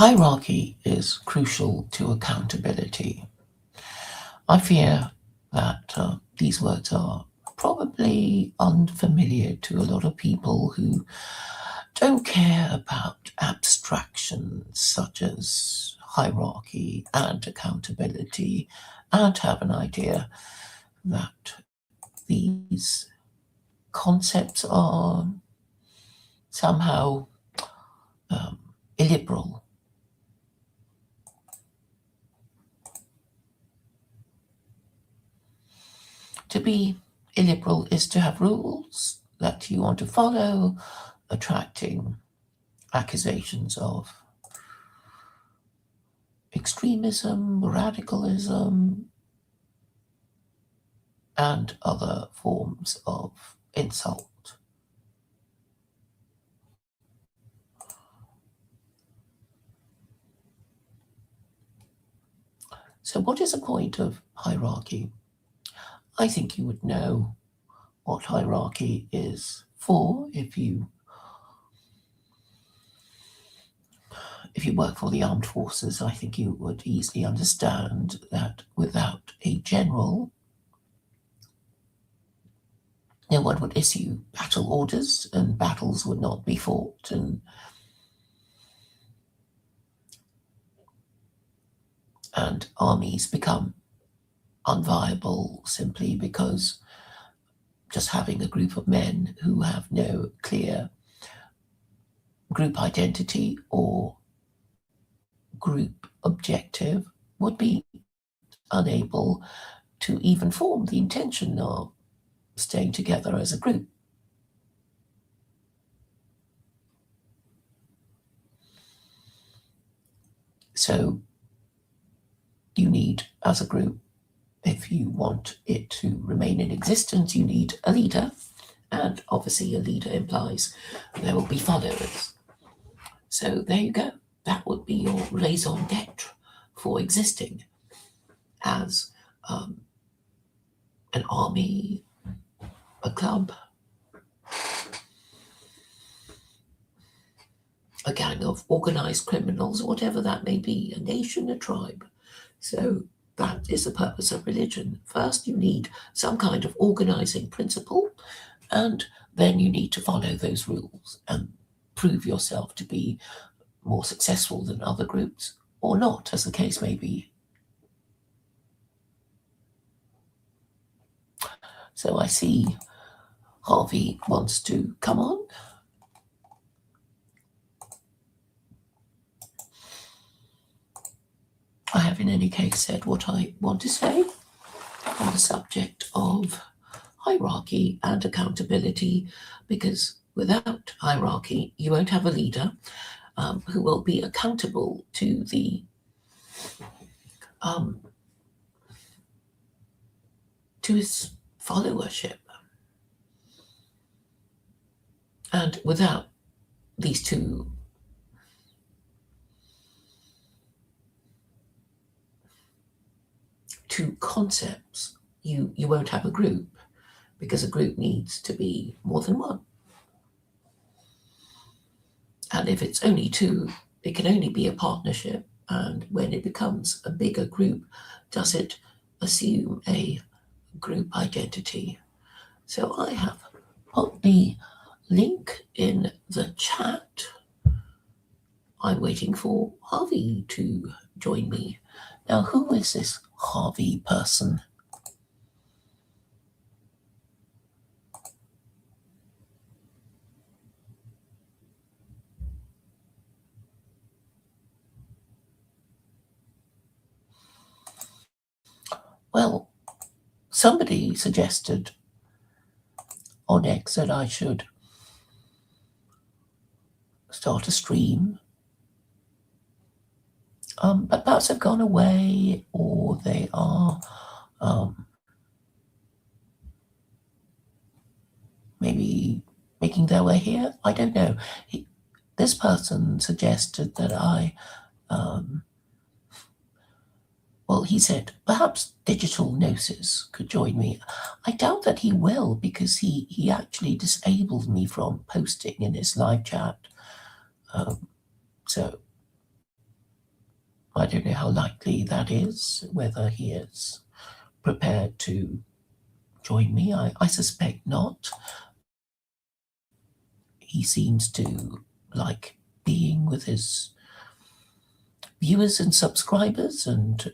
Hierarchy is crucial to accountability. I fear that these words are probably unfamiliar to a lot of people who don't care about abstractions such as hierarchy and accountability and have an idea that these concepts are somehow illiberal. To be illiberal is to have rules that you want to follow, attracting accusations of extremism, radicalism, and other forms of insult. So, what is the point of hierarchy? I think you would know what hierarchy is for if you work for the armed forces. I think you would easily understand that without a general, no one would issue battle orders and battles would not be fought, and armies become unviable simply because just having a group of men who have no clear group identity or group objective would be unable to even form the intention of staying together as a group. So you need, as a group, if you want it to remain in existence, you need a leader. And obviously, a leader implies there will be followers. So there you go. That would be your raison d'etre for existing as an army, a club, a gang of organized criminals, whatever that may be, a nation, a tribe. So that is the purpose of religion. First, you need some kind of organizing principle, and then you need to follow those rules and prove yourself to be more successful than other groups, or not, as the case may be. So I see Harvey wants to come on. I have in any case said what I want to say on the subject of hierarchy and accountability, because without hierarchy, you won't have a leader who will be accountable to the to his followership. And without these two concepts, you won't have a group, because a group needs to be more than one. And if it's only two, it can only be a partnership. And when it becomes a bigger group, does it assume a group identity? So I have put the link in the chat. I'm waiting for Harvey to join me. Now, who is this Harvey person? Well, somebody suggested on X that I should start a stream, but perhaps they've gone away, or they are maybe making their way here. I don't know. This person suggested that well, he said perhaps Digital Gnosis could join me. I doubt that he will, because he actually disabled me from posting in his live chat. So I don't know how likely that is, whether he is prepared to join me. I suspect not. He seems to like being with his viewers and subscribers and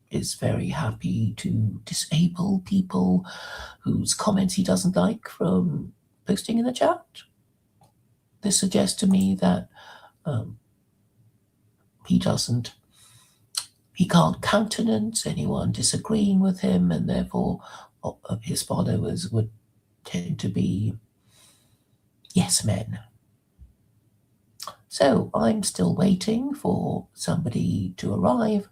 is very happy to disable people whose comments he doesn't like from posting in the chat. This suggests to me that um, he can't countenance anyone disagreeing with him, and therefore his followers would tend to be yes men. So I'm still waiting for somebody to arrive.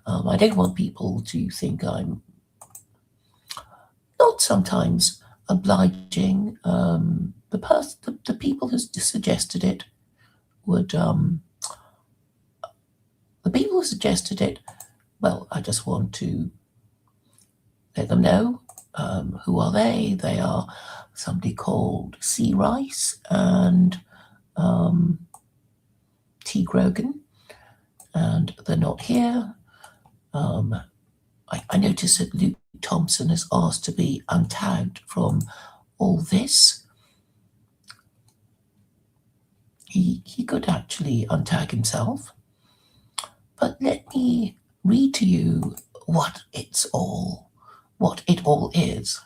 I don't want people to think I'm not sometimes obliging. The people who suggested it would the people who suggested it. Well, I just want to let them know who are they. They are somebody called C. Rice and T. Grogan, and they're not here. I notice that Luke Thompson has asked to be untagged from all this. He could actually untag himself, but let me read to you what it all is.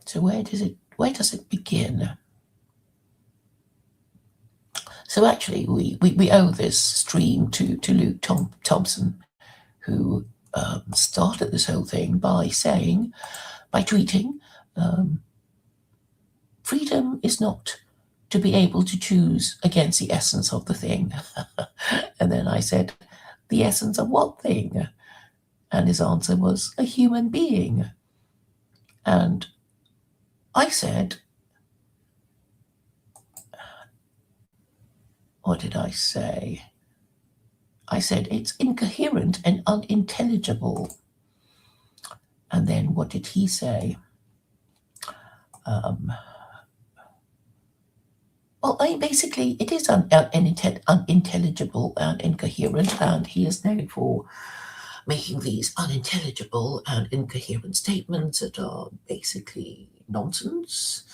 So where does it begin? So actually, we owe this stream to Luke Thompson, who started this whole thing by tweeting, freedom is not to be able to choose against the essence of the thing. And then I said, the essence of what thing? And his answer was a human being. And I said, what did I say? I said, it's incoherent and unintelligible. And then what did he say? Well, basically, it is unintelligible and incoherent, and he is known for making these unintelligible and incoherent statements that are basically nonsense,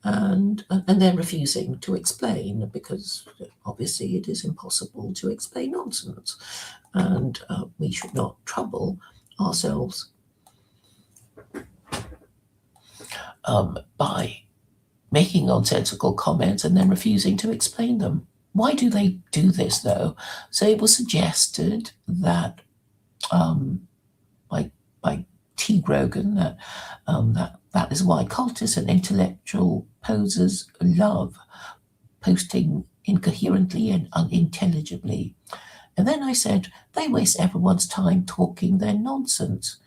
and then refusing to explain, because obviously it is impossible to explain nonsense, and we should not trouble ourselves by making nonsensical comments and then refusing to explain them. Why do they do this, though? So it was suggested that by T. Grogan that is why cultists and intellectual posers love posting incoherently and unintelligibly. And then I said they waste everyone's time talking their nonsense.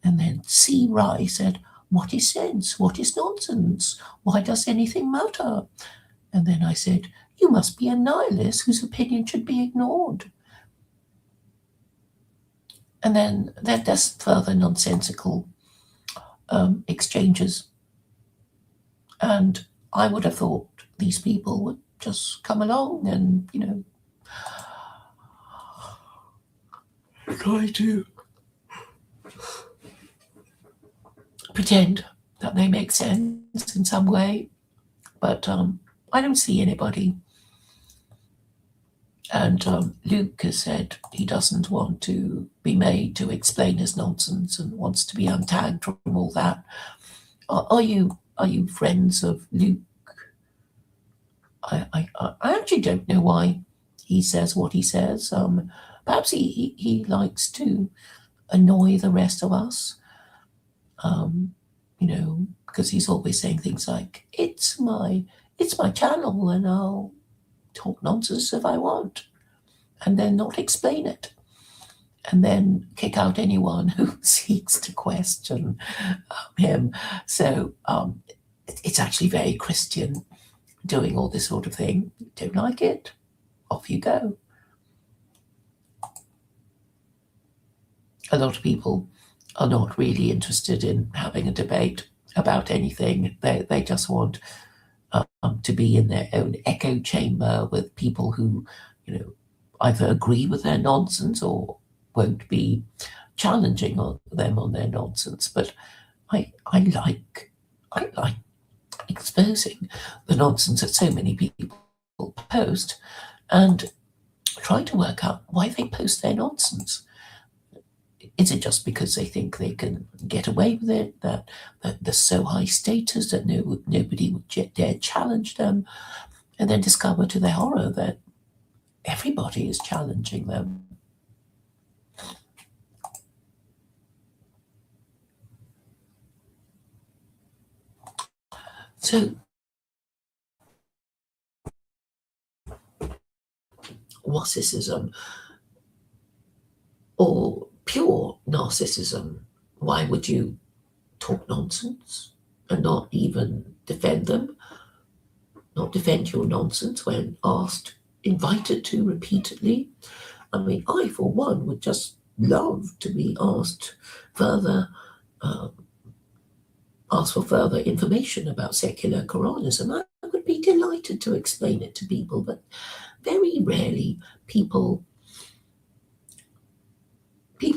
And then C. Rye said, what is sense? What is nonsense? Why does anything matter? And then I said, you must be a nihilist whose opinion should be ignored. And then there's further nonsensical exchanges. And I would have thought these people would just come along and, try to pretend that they make sense in some way, but I don't see anybody. And Luke has said he doesn't want to be made to explain his nonsense and wants to be untagged from all that. Are you friends of Luke? I actually don't know why he says what he says. Perhaps he likes to annoy the rest of us. Because he's always saying things like, it's my channel and I'll talk nonsense if I want, and then not explain it, and then kick out anyone who seeks to question him. So it's actually very Christian, doing all this sort of thing. Don't like it? Off you go. A lot of people are not really interested in having a debate, about anything. They just want to be in their own echo chamber with people who, either agree with their nonsense or won't be challenging them on their nonsense. But I like exposing the nonsense that so many people post and try to work out why they post their nonsense. Is it just because they think they can get away with it, that they're so high status that nobody would dare challenge them, and then discover to their horror that everybody is challenging them? So, narcissism or pure narcissism, why would you talk nonsense and not even defend them, not defend your nonsense when asked, invited to repeatedly? I mean, I, for one, would just love to be further, uh, asked for further information about secular Quranism. I would be delighted to explain it to people, but very rarely people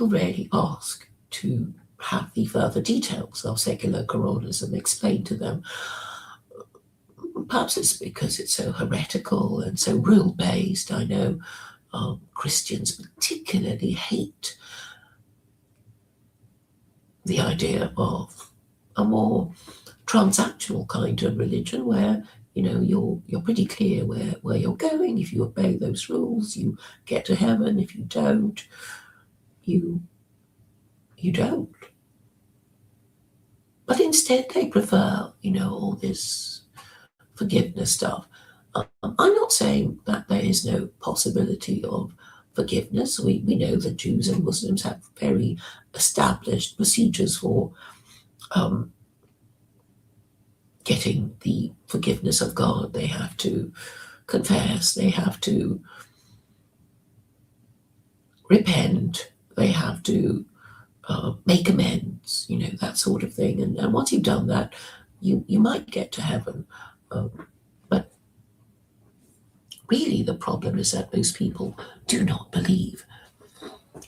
rarely ask to have the further details of secular Quranism explained to them. Perhaps it's because it's so heretical and so rule based. I know Christians particularly hate the idea of a more transactional kind of religion where you're pretty clear where you're going. If you obey those rules, you get to heaven. If you don't, you don't. But instead, they prefer all this forgiveness stuff. I'm not saying that there is no possibility of forgiveness. We know that Jews and Muslims have very established procedures for getting the forgiveness of God. They have to confess, they have to repent, they have to make amends, that sort of thing. And once you've done that, you might get to heaven. But really, the problem is that most people do not believe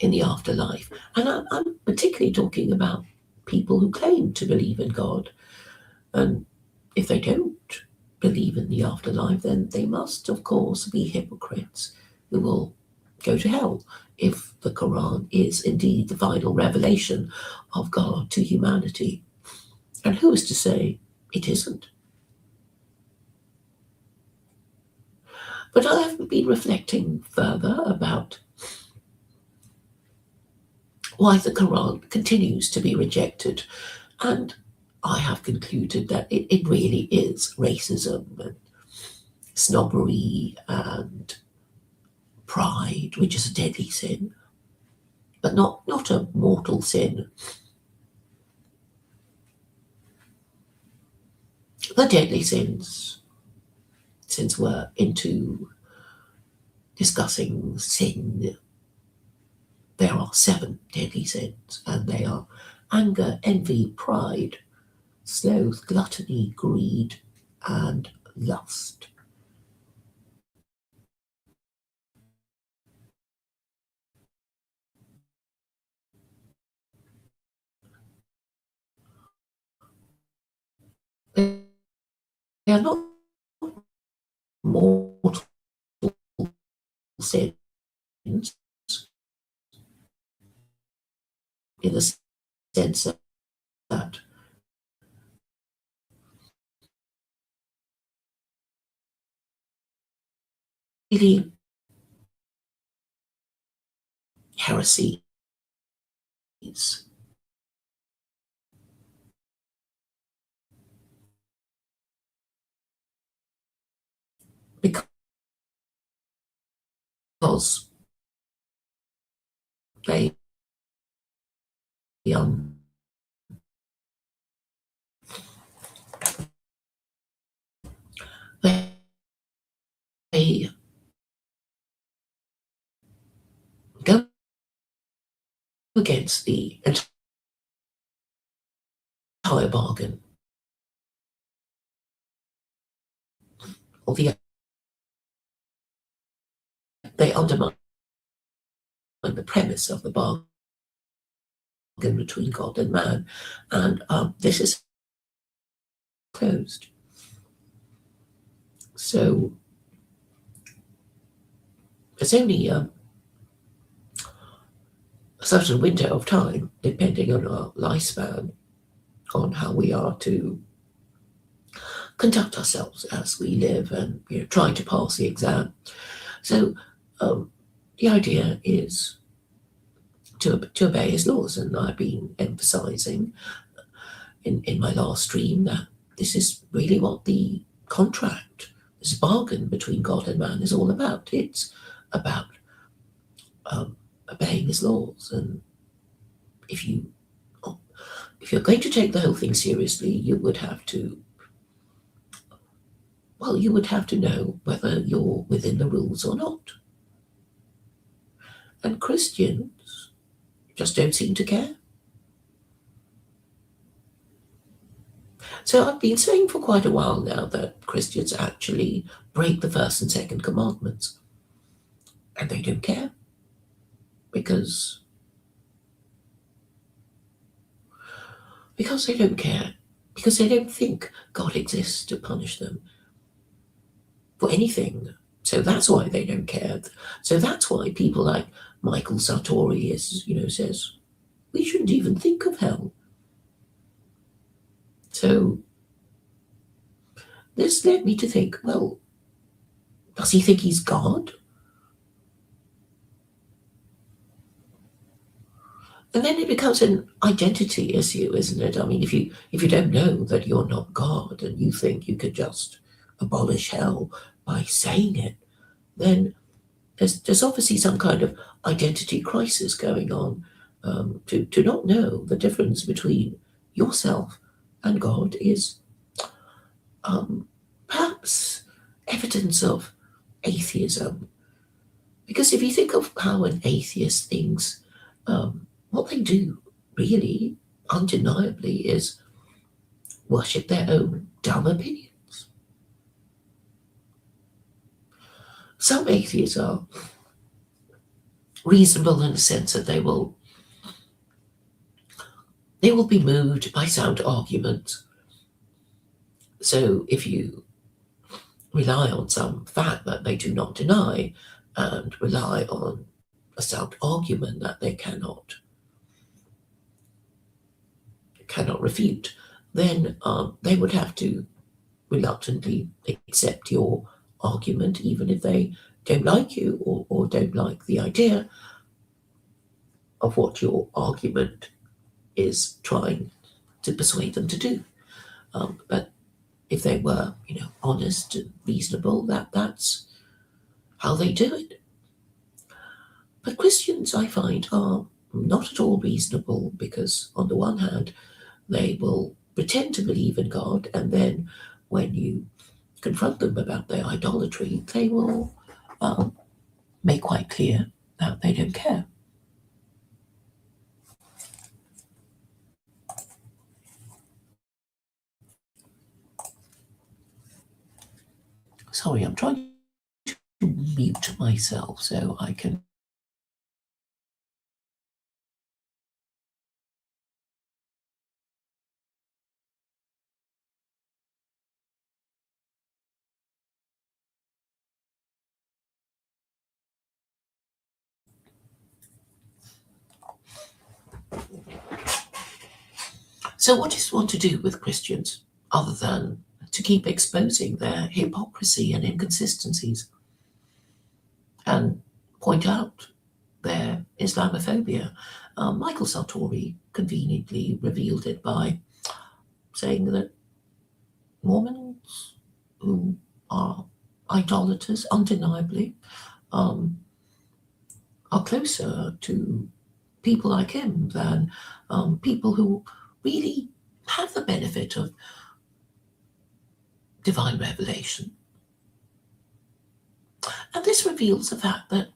in the afterlife. And I'm particularly talking about people who claim to believe in God. And if they don't believe in the afterlife, then they must, of course, be hypocrites who will go to hell if the Quran is indeed the final revelation of God to humanity. And who is to say it isn't? But I have been reflecting further about why the Quran continues to be rejected, and I have concluded that it really is racism and snobbery and pride, which is a deadly sin, but not a mortal sin. The deadly sins, since we're into discussing sin, there are 7 deadly sins, and they are anger, envy, pride, sloth, gluttony, greed, and lust. They are not mortal sins in the sense that really heresies, because they um, they, they go against the entire bargain. or they undermine the premise of the bargain between God and man, and this is closed. So there's only a certain window of time, depending on our lifespan, on how we are to conduct ourselves as we live and trying to pass the exam. So the idea is to obey his laws, and I've been emphasizing in my last stream that this is really what the contract, this bargain between God and man is all about. It's about obeying his laws, and if you're going to take the whole thing seriously, you would have to know whether you're within the rules or not. And Christians just don't seem to care. So I've been saying for quite a while now that Christians actually break the first and second commandments, and they don't care because they don't care, because they don't think God exists to punish them for anything. So that's why they don't care. So that's why people like Michael Sartori says we shouldn't even think of hell. So this led me to think, well, does he think he's God? And then it becomes an identity issue, isn't it? I mean, if you don't know that you're not God and you think you could just abolish hell by saying it, then there's obviously some kind of identity crisis going on. To not know the difference between yourself and God is perhaps evidence of atheism. Because if you think of how an atheist thinks, what they do really, undeniably, is worship their own dumb opinions. Some atheists are reasonable in the sense that they will be moved by sound arguments. So if you rely on some fact that they do not deny and rely on a sound argument that they cannot refute, then they would have to reluctantly accept your argument, even if they don't like you or don't like the idea of what your argument is trying to persuade them to do. But if they were, honest and reasonable, that's how they do it. But Christians, I find, are not at all reasonable, because on the one hand, they will pretend to believe in God, and then when you confront them about their idolatry, they will make quite clear that they don't care. Sorry, I'm trying to mute myself so I can. So what is one to do with Christians other than to keep exposing their hypocrisy and inconsistencies and point out their Islamophobia? Michael Sartori conveniently revealed it by saying that Mormons, who are idolaters, undeniably, are closer to people like him than people who really have the benefit of divine revelation. And this reveals the fact that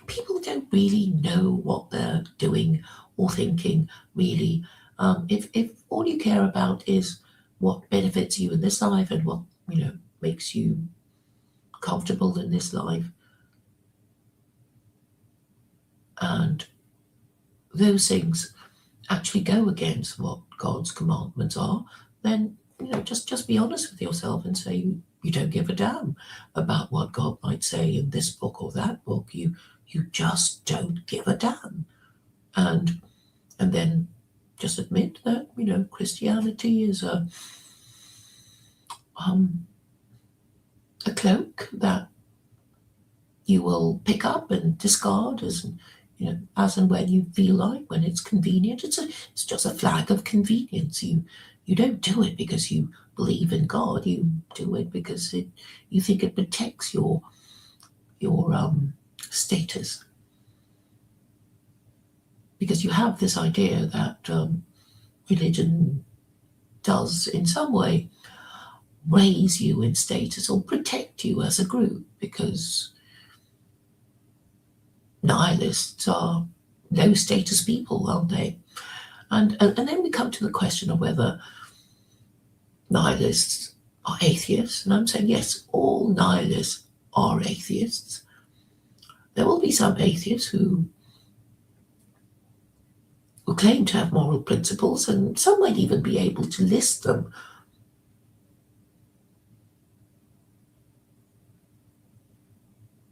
people don't really know what they're doing or thinking, really. If all you care about is what benefits you in this life and what makes you comfortable in this life, and those things actually go against what God's commandments are, then just be honest with yourself and say you don't give a damn about what God might say in this book or that book. You just don't give a damn, and then just admit that Christianity is a cloak that you will pick up and discard as and when you feel like, when it's convenient. It's just a flag of convenience. You don't do it because you believe in God. You do it because you think it protects your status. Because you have this idea that religion does in some way raise you in status or protect you as a group, because nihilists are low status people, aren't they? And then we come to the question of whether nihilists are atheists. And I'm saying, yes, all nihilists are atheists. There will be some atheists who claim to have moral principles, and some might even be able to list them.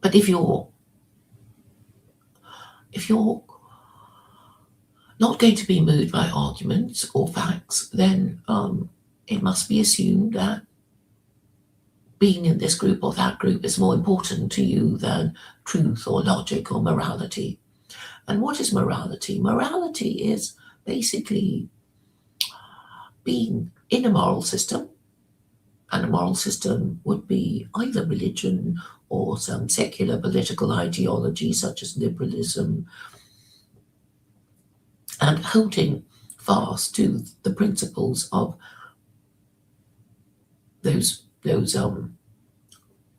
But if you're not going to be moved by arguments or facts, then it must be assumed that being in this group or that group is more important to you than truth or logic or morality. And what is morality? Morality is basically being in a moral system, and a moral system would be either religion or some secular political ideology such as liberalism, and holding fast to the principles of those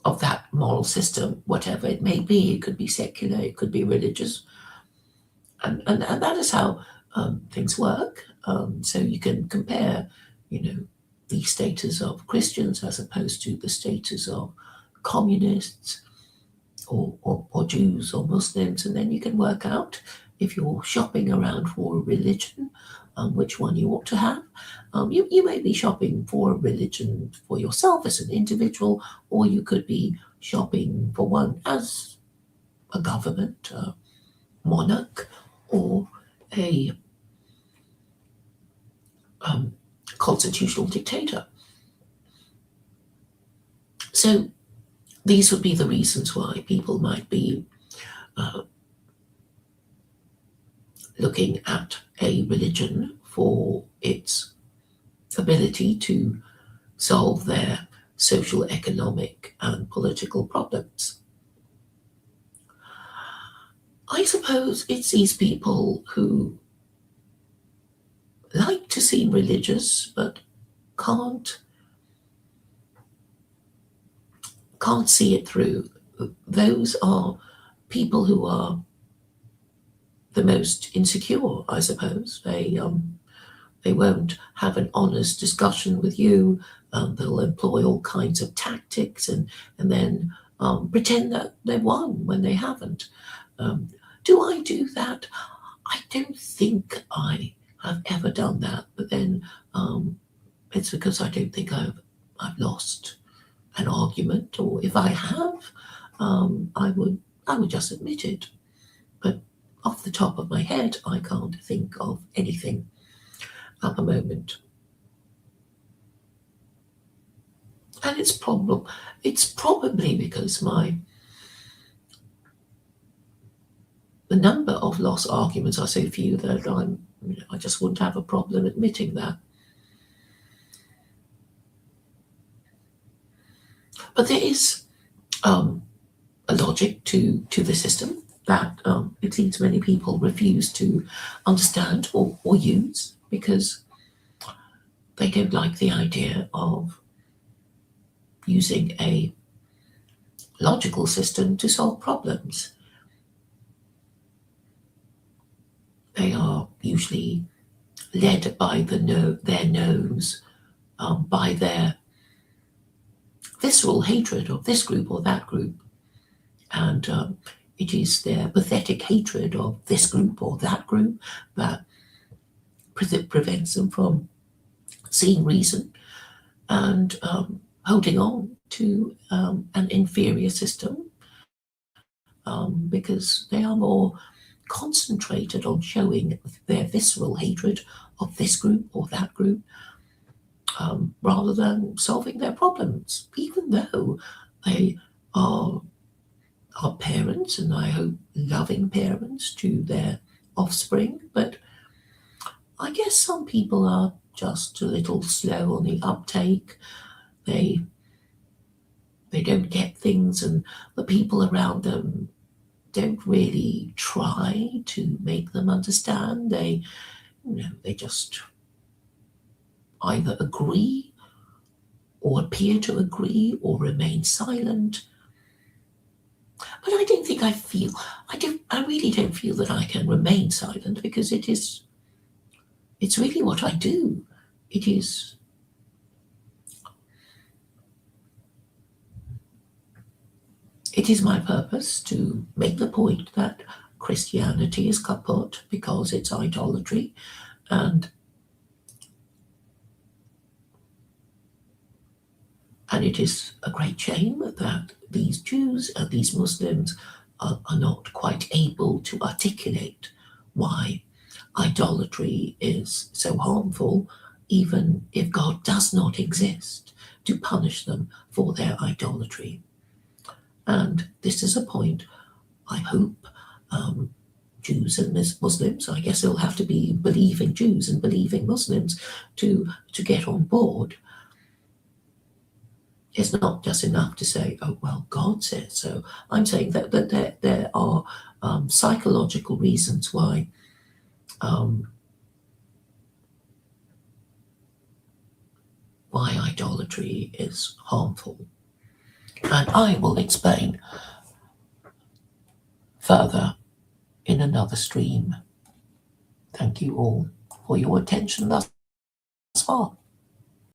of that moral system, whatever it may be. It could be secular, it could be religious, and that is how things work. So you can compare, the status of Christians as opposed to the status of communists or Jews or Muslims, and then you can work out, if you're shopping around for a religion, which one you ought to have. You may be shopping for a religion for yourself as an individual, or you could be shopping for one as a government, monarch, or a constitutional dictator. So these would be the reasons why people might be looking at a religion for its ability to solve their social, economic, and political problems. I suppose it's these people who like to seem religious but can't see it through. Those are people who are the most insecure, I suppose. They won't have an honest discussion with you. They'll employ all kinds of tactics and then pretend that they've won when they haven't. Do I do that? I don't think I have ever done that. But then it's because I don't think I've lost an argument, or if I have, I would just admit it. But off the top of my head, I can't think of anything at the moment. And it's probably because the number of lost arguments are so few that I just wouldn't have a problem admitting that. But there is a logic to the system that it seems many people refuse to understand or use, because they don't like the idea of using a logical system to solve problems. They are usually led by their nose, by their visceral hatred of this group or that group, and it is their pathetic hatred of this group or that group that prevents them from seeing reason and holding on to an inferior system, because they are more concentrated on showing their visceral hatred of this group or that group, rather than solving their problems, even though they are parents, and I hope loving parents to their offspring. But I guess some people are just a little slow on the uptake. They don't get things, and the people around them don't really try to make them understand. They just either agree or appear to agree or remain silent. But I don't think I really don't feel that I can remain silent, because it's really what I do. It is my purpose to make the point that Christianity is kaput because it's idolatry, and it is a great shame that these Jews and these Muslims are not quite able to articulate why idolatry is so harmful, even if God does not exist to punish them for their idolatry. And this is a point I hope Jews and Muslims, I guess it'll have to be believing Jews and believing Muslims to get on board. It's not just enough to say, oh, well, God said so. I'm saying that there are psychological reasons why idolatry is harmful. And I will explain further in another stream. Thank you all for your attention thus far.